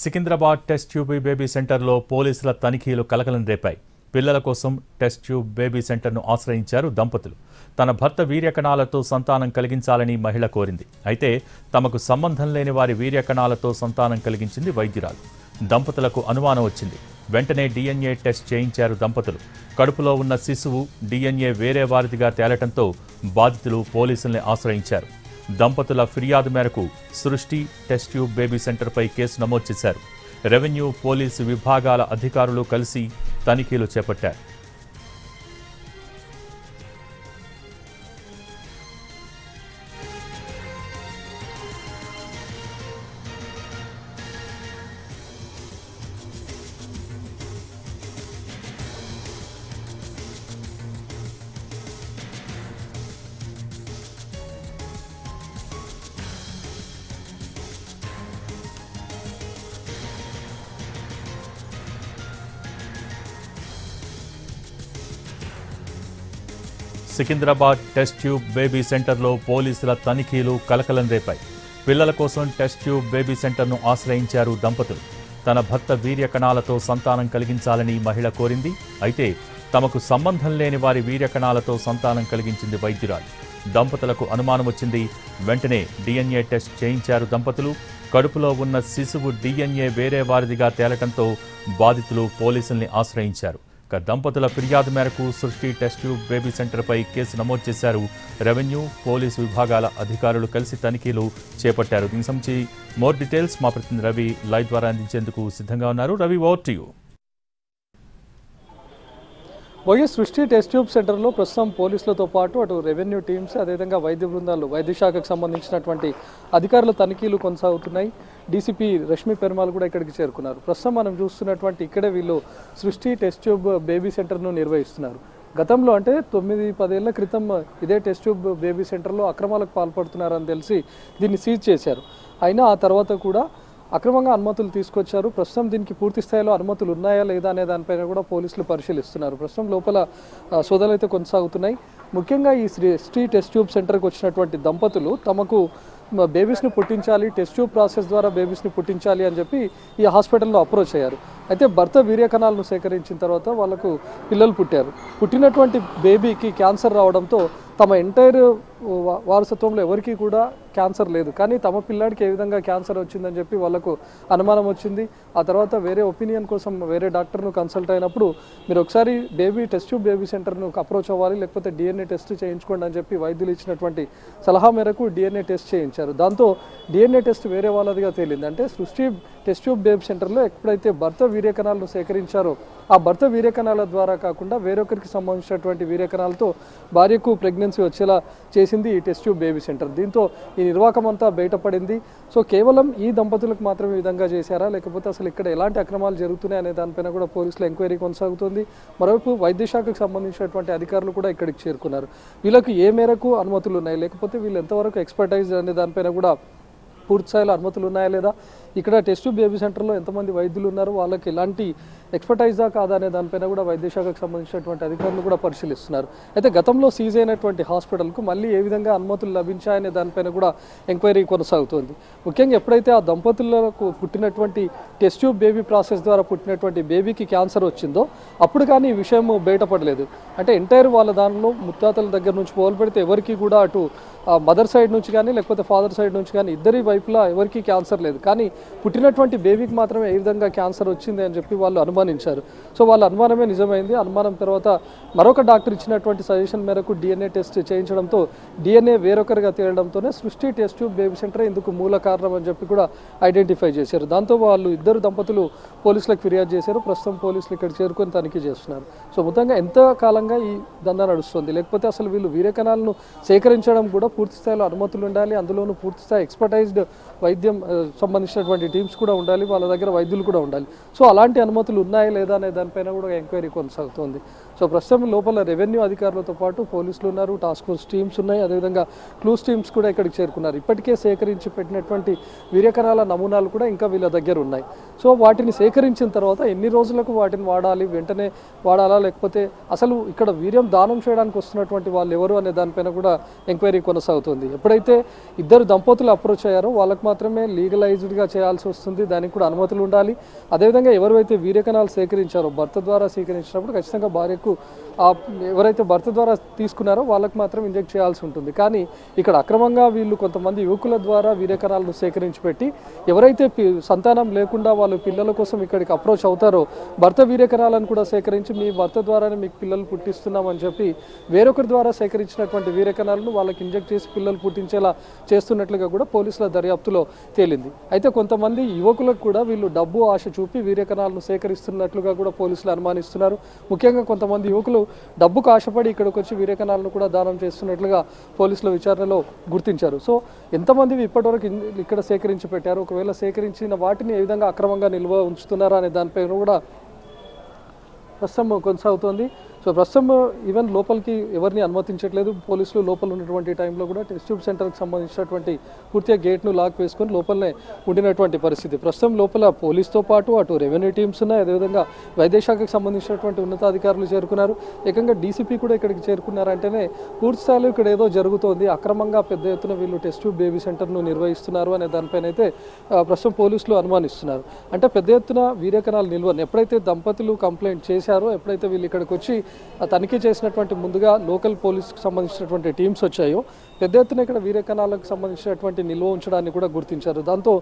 Secunderabad test tube baby సెంటర్లో పోలీసుల తనిఖీలు కలకలం రేపాయి. పిల్లల కోసం టెస్ట్ ట్యూబ్ బేబీ సెంటర్ను ఆశ్రయించారు దంపతులు. తన భర్త వీర్యకణాలతో సంతానం కలిగించాలని మహిళ కోరింది. అయితే తమకు సంబంధం లేని వారి వీర్యకణాలతో సంతానం కలిగించింది వైద్యురాలు. దంపతులకు అనుమానం వచ్చింది. వెంటనే DNA టెస్ట్ చేయించారు దంపతులు. కడుపులో ఉన్న శిశువు DNA వేరే వారిదిగా తేలటంతో బాధితులు పోలీసుల్ని ఆశ్రయించారు. దంపతుల ఫిర్యాదు మేరకు సృష్టి టెస్ట్ ట్యూబ్ బేబీ సెంటర్పై కేసు నమోదు చేశారు. రెవెన్యూ, పోలీసు విభాగాల అధికారులు కలిసి తనిఖీలు చేపట్టారు. సికింద్రాబాద్ టెస్ట్ ట్యూబ్ బేబీ సెంటర్లో పోలీసుల తనిఖీలు కలకలం రేపాయి. పిల్లల కోసం టెస్ట్ ట్యూబ్ బేబీ సెంటర్ను ఆశ్రయించారు దంపతులు. తన భర్త వీర్యకణాలతో సంతానం కలిగించాలని మహిళ కోరింది. అయితే తమకు సంబంధం లేని వారి వీర్యకణాలతో సంతానం కలిగించింది వైద్యురాలు. దంపతులకు అనుమానం వచ్చింది. వెంటనే DNA టెస్ట్ చేయించారు దంపతులు. కడుపులో ఉన్న శిశువు DNA వేరే వారిదిగా తేలటంతో బాధితులు పోలీసుల్ని ఆశ్రయించారు. దంపతుల ఫిర్యాదు మేరకు సృష్టి టెస్ట్ ట్యూబ్ బేబీ సెంటర్పై కేసు నమోదు చేశారు. రెవెన్యూ, పోలీసు విభాగాల అధికారులు కలిసి తనిఖీలు చేపట్టారు. దీనికి సంబంధించి మోర్ డీటెయిల్స్ మా ప్రతినిధి రవి లైవ్ ద్వారా అందించేందుకు సిద్ధంగా ఉన్నారు. Ravi, over to you. సృష్టి టెస్ట్ ట్యూబ్ సెంటర్లో ప్రస్తుతం పోలీసులతో పాటు అటు రెవెన్యూ టీమ్స్, అదేవిధంగా వైద్య బృందాలు, వైద్య శాఖకు సంబంధించినటువంటి అధికారుల తనిఖీలు కొనసాగుతున్నాయి. డీసీపీ రష్మి పెరుమాల్ కూడా ఇక్కడికి చేరుకున్నారు. ప్రస్తుతం మనం చూస్తున్నటువంటి ఇక్కడే వీళ్ళు సృష్టి టెస్ట్ ట్యూబ్ బేబీ సెంటర్ను నిర్వహిస్తున్నారు. గతంలో అంటే 9-10 ఏళ్ల క్రితం ఇదే టెస్ట్ ట్యూబ్ బేబీ సెంటర్లో అక్రమాలకు పాల్పడుతున్నారని తెలిసి దీన్ని సీజ్ చేశారు. అయినా ఆ తర్వాత కూడా అక్రమంగా అనుమతులు తీసుకొచ్చారు. ప్రస్తుతం దీనికి పూర్తి స్థాయిలో అనుమతులు ఉన్నాయా లేదా అనే దానిపైన కూడా పోలీసులు పరిశీలిస్తున్నారు. ప్రస్తుతం లోపల సోదాలు అయితే కొనసాగుతున్నాయి. ముఖ్యంగా ఈ సృష్టి టెస్ట్ ట్యూబ్ సెంటర్కి వచ్చినటువంటి దంపతులు తమకు బేబీస్ని పుట్టించాలి, టెస్ట్ ట్యూబ్ ప్రాసెస్ ద్వారా బేబీస్ని పుట్టించాలి అని చెప్పి ఈ హాస్పిటల్లో అప్రోచ్ అయ్యారు. అయితే భర్త వీర్యకణాలను సేకరించిన తర్వాత వాళ్ళకు పిల్లలు పుట్టారు. పుట్టినటువంటి బేబీకి క్యాన్సర్ రావడంతో తమ ఎంటైర్ వారసత్వంలో ఎవరికి కూడా క్యాన్సర్ లేదు, కానీ తమ పిల్లాడికి ఏ విధంగా క్యాన్సర్ వచ్చిందని చెప్పి వాళ్ళకు అనుమానం వచ్చింది. ఆ తర్వాత వేరే ఒపీనియన్ కోసం వేరే డాక్టర్ను కన్సల్ట్ అయినప్పుడు మీరు ఒకసారి టెస్ట్ ట్యూబ్ బేబీ సెంటర్ను అప్రోచ్ అవ్వాలి, లేకపోతే DNA టెస్ట్ చేయించుకోండి అని చెప్పి వైద్యులు ఇచ్చినటువంటి సలహా మేరకు DNA టెస్ట్ చేయించారు. దాంతో DNA టెస్ట్ వేరే వాళ్ళదిగా తేలింది. అంటే సృష్టి టెస్ట్ ట్యూబ్ బేబీ సెంటర్లో ఎప్పుడైతే భర్త వీర్యకణాలను సేకరించారో ఆ భర్త వీర్యకణాల ద్వారా కాకుండా వేరొకరికి సంబంధించినటువంటి వీర్యకణాలతో భార్యకు ప్రెగ్నెన్సీ వచ్చేలా చేసింది ఈ టెస్ట్ ట్యూబ్ బేబీ సెంటర్. దీంతో ఈ నిర్వాకం అంతా బయటపడింది. సో కేవలం ఈ దంపతులకు మాత్రమే ఈ విధంగా చేశారా, లేకపోతే అసలు ఇక్కడ ఎలాంటి అక్రమాలు జరుగుతున్నాయి అనే దానిపైన కూడా పోలీసుల ఎంక్వైరీ కొనసాగుతుంది. మరోవైపు వైద్య శాఖకు సంబంధించినటువంటి అధికారులు కూడా ఇక్కడికి చేరుకున్నారు. వీళ్ళకు ఏ మేరకు అనుమతులు ఉన్నాయి, లేకపోతే వీళ్ళు ఎంతవరకు ఎక్స్పర్టైజ్ అనే దానిపైన కూడా పూర్తి స్థాయిలో అనుమతులు ఉన్నాయా లేదా, ఇక్కడ టెస్ట్ ట్యూబ్ బేబీ సెంటర్లో ఎంతమంది వైద్యులు ఉన్నారు, వాళ్ళకి ఎలాంటి ఎక్స్పర్టైజా కాదా అనే దానిపైన కూడా వైద్య శాఖకు సంబంధించినటువంటి అధికారులు కూడా పరిశీలిస్తున్నారు. అయితే గతంలో సీజ్ అయినటువంటి హాస్పిటల్కు మళ్ళీ ఏ విధంగా అనుమతులు లభించాయనే దానిపైన కూడా ఎంక్వైరీ కొనసాగుతుంది. ముఖ్యంగా ఎప్పుడైతే ఆ దంపతులకు పుట్టినటువంటి టెస్ట్ ట్యూబ్ బేబీ ప్రాసెస్ ద్వారా పుట్టినటువంటి బేబీకి క్యాన్సర్ వచ్చిందో అప్పుడు కానీ ఈ విషయం బయటపడలేదు. అంటే ఎంటైర్ వాళ్ళ దానిలో ముత్తాతల దగ్గర నుంచి మొదలు పెడితే ఎవరికి కూడా అటు మదర్ సైడ్ నుంచి కానీ లేకపోతే ఫాదర్ సైడ్ నుంచి కానీ ఇద్దరి వైపులా ఎవరికి క్యాన్సర్ లేదు, కానీ పుట్టినటువంటి బేబీకి మాత్రమే ఏ విధంగా క్యాన్సర్ వచ్చింది అని చెప్పి వాళ్ళు అనుమానించారు. సో వాళ్ళ అనుమానమే నిజమైంది. అనుమానం తర్వాత మరొక డాక్టర్ ఇచ్చినటువంటి సజెషన్ మేరకు DNA టెస్ట్ చేయించడంతో DNA వేరొకరిగా తేలడంతోనే సృష్టి టెస్ట్ ట్యూబ్ బేబీ సెంటర్ ఇందుకు మూల కారణం అని చెప్పి కూడా ఐడెంటిఫై చేశారు. దాంతో వాళ్ళు ఇద్దరు దంపతులు పోలీసులకు ఫిర్యాదు చేశారు. ప్రస్తుతం పోలీసులు ఇక్కడ చేరుకొని తనిఖీ చేస్తున్నారు. సో మొత్తంగా ఎంత కాలంగా ఈ దందా నడుస్తుంది, లేకపోతే అసలు వీళ్ళు వీర్యకణాలను సేకరించడం కూడా పూర్తి స్థాయిలో అనుమతులు ఉండాలి, అందులోనూ పూర్తి స్థాయి ఎక్స్పర్టైజ్డ్ వైద్యం సంబంధించినటువంటి టీమ్స్ కూడా ఉండాలి, వాళ్ళ దగ్గర వైద్యులు కూడా ఉండాలి. సో అలాంటి అనుమతులు ఉన్నాయా లేదా అనే దానిపైన కూడా ఎంక్వైరీ కొనసాగుతుంది. సో ప్రస్తుతం లోపల రెవెన్యూ అధికారులతో పాటు పోలీసులు ఉన్నారు, టాస్క్ ఫోర్స్ టీమ్స్ ఉన్నాయి, అదేవిధంగా క్లూస్ టీమ్స్ కూడా ఇక్కడికి చేరుకున్నారు. ఇప్పటికే సేకరించి పెట్టినటువంటి వీర్యకణాల నమూనాలు కూడా ఇంకా వీళ్ళ దగ్గర ఉన్నాయి. సో వాటిని సేకరించిన తర్వాత ఎన్ని రోజులకు వాటిని వాడాలి, వెంటనే వాడాలా, లేకపోతే అసలు ఇక్కడ వీర్యం దానం చేయడానికి వస్తున్నటువంటి వాళ్ళు ఎవరు అనే దానిపైన కూడా ఎంక్వైరీ కొనసాగుతుంది. ఎప్పుడైతే ఇద్దరు దంపతులు అప్రోచ్ అయ్యారో వాళ్ళకు మాత్రమే లీగలైజ్డ్గా చేయాల్సి వస్తుంది, దానికి కూడా అనుమతులు ఉండాలి. అదేవిధంగా ఎవరైతే వీర్యకణాలు సేకరించారో భర్త ద్వారా సేకరించినప్పుడు ఖచ్చితంగా భార్యకు ఎవరైతే భర్త ద్వారా తీసుకున్నారో వాళ్ళకు మాత్రం ఇంజెక్ట్ చేయాల్సి ఉంటుంది. కానీ ఇక్కడ అక్రమంగా వీళ్ళు కొంతమంది యువకుల ద్వారా వీర్యకణాలను సేకరించి పెట్టి ఎవరైతే సంతానం లేకుండా వాళ్ళు పిల్లల కోసం ఇక్కడికి అప్రోచ్ అవుతారో భర్త వీర్యకణాలను కూడా సేకరించి మీ భర్త ద్వారానే మీకు పిల్లలు పుట్టిస్తున్నామని చెప్పి వేరొకరి ద్వారా సేకరించినటువంటి వీర్యకణాలను వాళ్ళకి ఇంజెక్ట్ చేసి పిల్లలు పుట్టించేలా చేస్తున్నట్లుగా కూడా పోలీసుల దర్యాప్తులో తేలింది. అయితే కొంతమంది యువకులకు కూడా వీళ్ళు డబ్బు ఆశ చూపి వీర్యకణాలను సేకరిస్తున్నట్లుగా కూడా పోలీసులు అనుమానిస్తున్నారు. ముఖ్యంగా కొంతమంది యువకులు డబ్బుకు ఆశపడి ఇక్కడికి వచ్చి వీర్యకణాలను కూడా దానం చేస్తున్నట్లుగా పోలీసుల విచారణలో గుర్తించారు. సో ఎంతమంది ఇప్పటివరకు ఇక్కడ సేకరించి పెట్టారు, ఒకవేళ సేకరించిన వాటిని ఏ విధంగా అక్రమంగా నిల్వ ఉంచుతున్నారా అనే దానిపైన కూడా ప్రస్తుతం కొనసాగుతోంది. సో ప్రస్తుతం ఈవెన్ లోపలికి ఎవరిని అనుమతించట్లేదు పోలీసులు. లోపల ఉన్నటువంటి టైంలో కూడా టెస్ట్ ట్యూబ్ సెంటర్కి సంబంధించినటువంటి పూర్తిగా గేట్ను లాక్ వేసుకొని లోపలనే ఉండినటువంటి పరిస్థితి. ప్రస్తుతం లోపల పోలీస్తో పాటు అటు రెవెన్యూ టీమ్స్ ఉన్నాయి, అదేవిధంగా వైద్య శాఖకు సంబంధించినటువంటి ఉన్నతాధికారులు చేరుకున్నారు. ఏకంగా డీసీపీ కూడా ఇక్కడికి చేరుకున్నారంటేనే పూర్తి స్థాయిలో ఇక్కడ ఏదో జరుగుతోంది, అక్రమంగా పెద్ద ఎత్తున వీళ్ళు టెస్ట్ ట్యూబ్ బేబీ సెంటర్ను నిర్వహిస్తున్నారు అనే దానిపైన అయితే ప్రస్తుతం పోలీసులు అనుమానిస్తున్నారు. అంటే పెద్ద ఎత్తున వీర్యకణాల నిల్వను ఎప్పుడైతే దంపతులు కంప్లైంట్ చేశారో, ఎప్పుడైతే వీళ్ళు ఇక్కడికి వచ్చి తనిఖీ చేసినటువంటి ముందుగా లోకల్ పోలీసుకు సంబంధించినటువంటి టీమ్స్ వచ్చాయో పెద్ద ఎత్తున ఇక్కడ వీర్యకణాలకు సంబంధించినటువంటి నిల్వ ఉంచడాన్ని కూడా గుర్తించారు. దాంతో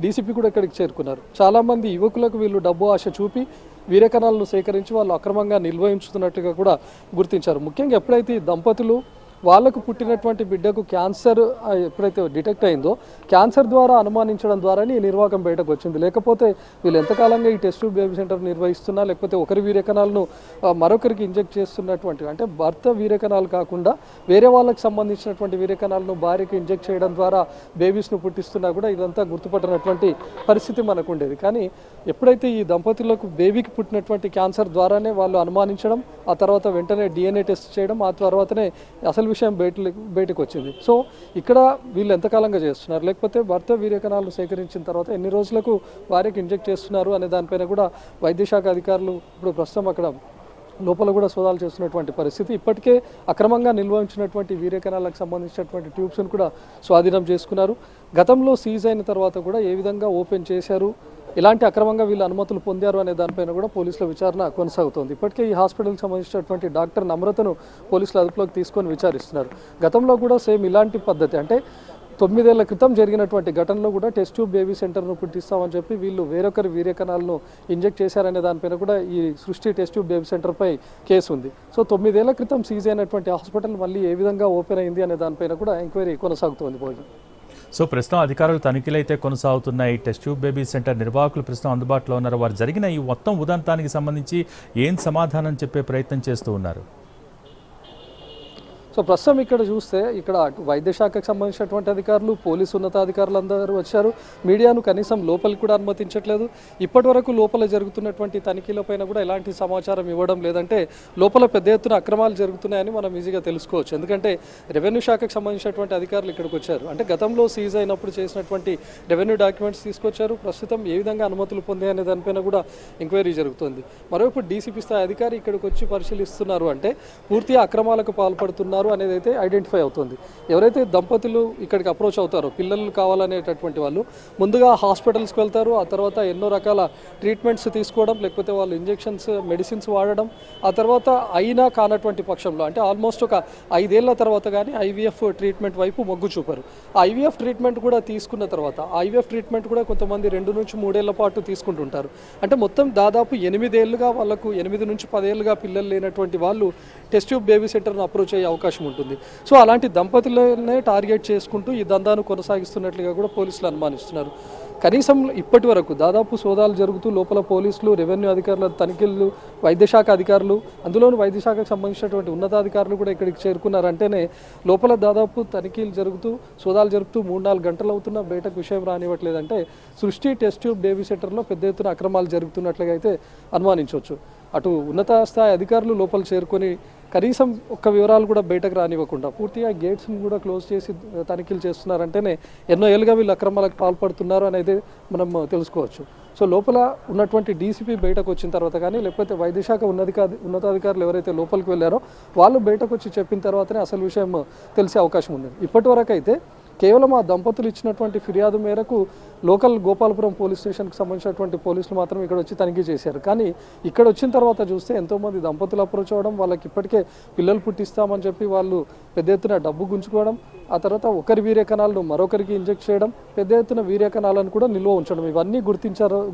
డీసీపీ కూడా ఇక్కడికి చేరుకున్నారు. చాలామంది యువకులకు వీళ్ళు డబ్బు ఆశ చూపి వీర్యకణాలను సేకరించి వాళ్ళు అక్రమంగా నిల్వ ఉంచుతున్నట్టుగా కూడా గుర్తించారు. ముఖ్యంగా ఎప్పుడైతే ఈ దంపతులు వాళ్ళకు పుట్టినటువంటి బిడ్డకు క్యాన్సర్ ఎప్పుడైతే డిటెక్ట్ అయిందో క్యాన్సర్ ద్వారా అనుమానించడం ద్వారానే ఈ నిర్వాకం బయటకు వచ్చింది. లేకపోతే వీళ్ళు ఎంతకాలంగా ఈ టెస్ట్ ట్యూబ్ బేబీ సెంటర్ నిర్వహిస్తున్నా, లేకపోతే ఒకరి వీర్యకణాలను మరొకరికి ఇంజెక్ట్ చేస్తున్నటువంటి అంటే భర్త వీర్యకణాలు కాకుండా వేరే వాళ్ళకి సంబంధించినటువంటి వీర్యకణాలను భార్యకి ఇంజెక్ట్ చేయడం ద్వారా బేబీస్ను పుట్టిస్తున్నా కూడా ఇదంతా గుర్తుపట్టినటువంటి పరిస్థితి మనకు ఉండేది. కానీ ఎప్పుడైతే ఈ దంపతులకు బేబీకి పుట్టినటువంటి క్యాన్సర్ ద్వారానే వాళ్ళు అనుమానించడం, ఆ తర్వాత వెంటనే DNA టెస్ట్ చేయడం, ఆ తర్వాతనే అసలు విషయం బయటకు వచ్చింది. సో ఇక్కడ వీళ్ళు ఎంతకాలంగా చేస్తున్నారు, లేకపోతే భర్త వీర్యకణాలను సేకరించిన తర్వాత ఎన్ని రోజులకు వారికి ఇంజెక్ట్ చేస్తున్నారు అనే దానిపైన కూడా వైద్య శాఖ అధికారులు ఇప్పుడు ప్రస్తుతం అక్కడ లోపల కూడా సోదాలు చేస్తున్నటువంటి పరిస్థితి. ఇప్పటికే అక్రమంగా నిల్వ ఉంచినటువంటి వీర్యకణాలకు సంబంధించినటువంటి ట్యూబ్స్ను కూడా స్వాధీనం చేసుకున్నారు. గతంలో సీజ్ అయిన తర్వాత కూడా ఏ విధంగా ఓపెన్ చేశారు, ఎలాంటి అక్రమంగా వీళ్ళు అనుమతులు పొందారు అనే దానిపైన కూడా పోలీసుల విచారణ కొనసాగుతోంది. ఇప్పటికే ఈ హాస్పిటల్కి సంబంధించినటువంటి డాక్టర్ నమ్రతను పోలీసులు అదుపులోకి తీసుకొని విచారిస్తున్నారు. గతంలో కూడా సేమ్ ఇలాంటి పద్ధతి అంటే 9 ఏళ్ల క్రితం జరిగినటువంటి ఘటనలో కూడా టెస్ట్ ట్యూబ్ బేబీ సెంటర్ను పుట్టిస్తామని చెప్పి వీళ్ళు వేరొకరి వీర్యకణాలను ఇంజెక్ట్ చేశారనే దానిపైన కూడా ఈ సృష్టి టెస్ట్ ట్యూబ్ బేబీ సెంటర్పై కేసు ఉంది. సో 9 ఏళ్ల క్రితం సీజ్ అయినటువంటి హాస్పిటల్ మళ్ళీ ఏ విధంగా ఓపెన్ అయింది అనే దానిపైన కూడా ఎంక్వైరీ కొనసాగుతోంది. భోజనం సో ప్రస్తుతం అధికారులు తనిఖీలు అయితే కొనసాగుతున్నాయి. టెస్ట్ ట్యూబ్ బేబీ సెంటర్ నిర్వాహకులు ప్రస్తుతం అందుబాటులో ఉన్నారు. వారు జరిగిన ఈ మొత్తం ఉదంతానికి సంబంధించి ఏం సమాధానం చెప్పే ప్రయత్నం చేస్తూ ఉన్నారు? సో ప్రస్తుతం ఇక్కడ చూస్తే ఇక్కడ వైద్య శాఖకు సంబంధించినటువంటి అధికారులు, పోలీసు ఉన్నతాధికారులు అందరూ వచ్చారు. మీడియాను కనీసం లోపలికి కూడా అనుమతించట్లేదు. ఇప్పటి వరకు లోపల జరుగుతున్నటువంటి తనిఖీలపైన కూడా ఎలాంటి సమాచారం ఇవ్వడం లేదంటే లోపల పెద్ద ఎత్తున అక్రమాలు జరుగుతున్నాయని మనం ఈజీగా తెలుసుకోవచ్చు. ఎందుకంటే రెవెన్యూ శాఖకు సంబంధించినటువంటి అధికారులు ఇక్కడికి వచ్చారు. అంటే గతంలో సీజ్ అయినప్పుడు చేసినటువంటి రెవెన్యూ డాక్యుమెంట్స్ తీసుకొచ్చారు. ప్రస్తుతం ఏ విధంగా అనుమతులు పొందాయనే దానిపైన కూడా ఎంక్వైరీ జరుగుతుంది. మరోవైపు డీసీపీ స్థాయి అధికారి ఇక్కడికి వచ్చి పరిశీలిస్తున్నారు అంటే పూర్తిగా అక్రమాలకు పాల్పడుతున్నారు అనేది అయితే ఐడెంటిఫై అవుతుంది. ఎవరైతే దంపతులు ఇక్కడికి అప్రోచ్ అవుతారో పిల్లలు కావాలనేటటువంటి వాళ్ళు ముందుగా హాస్పిటల్స్కి వెళ్తారు. ఆ తర్వాత ఎన్నో రకాల ట్రీట్మెంట్స్ తీసుకోవడం, లేకపోతే వాళ్ళు ఇంజెక్షన్స్ మెడిసిన్స్ వాడడం, ఆ తర్వాత అయినా కానటువంటి పక్షంలో అంటే ఆల్మోస్ట్ ఒక 5 ఏళ్ల తర్వాత కానీ IVF ట్రీట్మెంట్ వైపు మొగ్గు చూపారు. ఆ IVF ట్రీట్మెంట్ కూడా తీసుకున్న తర్వాత IVF ట్రీట్మెంట్ కూడా కొంతమంది 2 నుంచి 3 ఏళ్ల పాటు తీసుకుంటుంటారు. అంటే మొత్తం దాదాపు 8 ఏళ్ళుగా వాళ్ళకు 8 నుంచి 10 ఏళ్ళుగా పిల్లలు లేనటువంటి వాళ్ళు టెస్ట్ ట్యూబ్ బేబీ సెంటర్ను అప్రోచ్ అయ్యే అవకాశం ఉంటుంది. సో అలాంటి దంపతులనే టార్గెట్ చేసుకుంటూ ఈ దందాను కొనసాగిస్తున్నట్లుగా కూడా పోలీసులు అనుమానిస్తున్నారు. కనీసం ఇప్పటి వరకు దాదాపు సోదాలు జరుగుతూ లోపల పోలీసులు, రెవెన్యూ అధికారుల తనిఖీలు, వైద్య శాఖ అధికారులు, అందులోనూ వైద్య శాఖకు సంబంధించినటువంటి ఉన్నతాధికారులు కూడా ఇక్కడికి చేరుకున్నారంటేనే లోపల దాదాపు తనిఖీలు జరుగుతూ సోదాలు జరుపుతూ 3-4 గంటలు అవుతున్నా బయటకు విషయం రానివ్వట్లేదంటే సృష్టి టెస్ట్ ట్యూబ్ బేబీ సెంటర్లో పెద్ద ఎత్తున అక్రమాలు జరుగుతున్నట్లుగా అయితే అనుమానించవచ్చు. అటు ఉన్నత స్థాయి అధికారులు లోపల చేరుకొని కనీసం ఒక్క వివరాలు కూడా బయటకు రానివ్వకుండా పూర్తిగా గేట్స్ని కూడా క్లోజ్ చేసి తనిఖీలు చేస్తున్నారంటేనే ఎన్నో ఏళ్ళుగా వీళ్ళు అక్రమాలకు పాల్పడుతున్నారు అనేది మనం తెలుసుకోవచ్చు. సో లోపల ఉన్నటువంటి డీసీపీ బయటకు వచ్చిన తర్వాత కానీ లేకపోతే వైద్య శాఖ ఉన్నతాధికారులు ఎవరైతే లోపలికి వెళ్ళారో వాళ్ళు బయటకు వచ్చి చెప్పిన తర్వాతనే అసలు విషయం తెలిసే అవకాశం ఉంది. ఇప్పటి వరకు అయితే కేవలం ఆ దంపతులు ఇచ్చినటువంటి ఫిర్యాదు మేరకు లోకల్ గోపాలపురం పోలీస్ స్టేషన్కి సంబంధించినటువంటి పోలీసులు మాత్రం ఇక్కడ వచ్చి తనిఖీ చేశారు. కానీ ఇక్కడ వచ్చిన తర్వాత చూస్తే ఎంతోమంది దంపతులు అప్రోచ్ అవ్వడం, వాళ్ళకి ఇప్పటికే పిల్లలు పుట్టిస్తామని చెప్పి వాళ్ళు పెద్ద ఎత్తున డబ్బు గుంజుకోవడం, ఆ తర్వాత ఒకరి వీర్యకణాలను మరొకరికి ఇంజెక్ట్ చేయడం, పెద్ద ఎత్తున వీర్యకణాలను కూడా నిల్వ ఉంచడం, ఇవన్నీ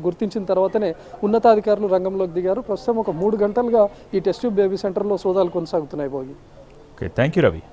గుర్తించిన తర్వాతనే ఉన్నతాధికారులు రంగంలోకి దిగారు. ప్రస్తుతం ఒక 3 గంటలుగా ఈ టెస్ట్ ట్యూబ్ బేబీ సెంటర్లో సోదాలు కొనసాగుతున్నాయి. Bhogi. Okay, thank you Ravi.